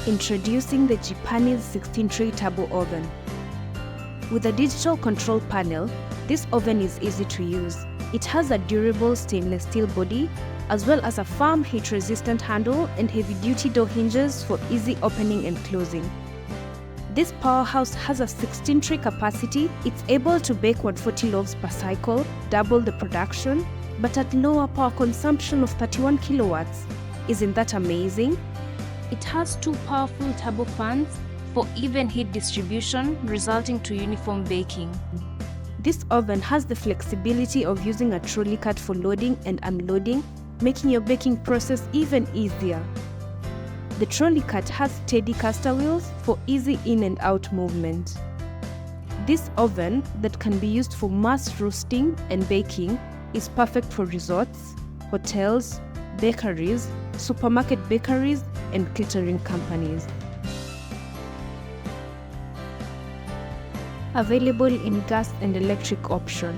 Introducing the G-Paniz 16-tray turbo oven. With a digital control panel, this oven is easy to use. It has a durable stainless steel body, as well as a firm heat-resistant handle and heavy-duty door hinges for easy opening and closing. This powerhouse has a 16-tray capacity. It's able to bake 140 loaves per cycle, double the production, but at lower power consumption of 31 kilowatts. Isn't that amazing? It has two powerful turbo fans for even heat distribution, resulting to uniform baking. This oven has the flexibility of using a trolley cart for loading and unloading, making your baking process even easier. The trolley cart has steady caster wheels for easy in and out movement. This oven, that can be used for mass roasting and baking, is perfect for resorts, hotels, bakeries, supermarket bakeries, and catering companies. Available in gas and electric option.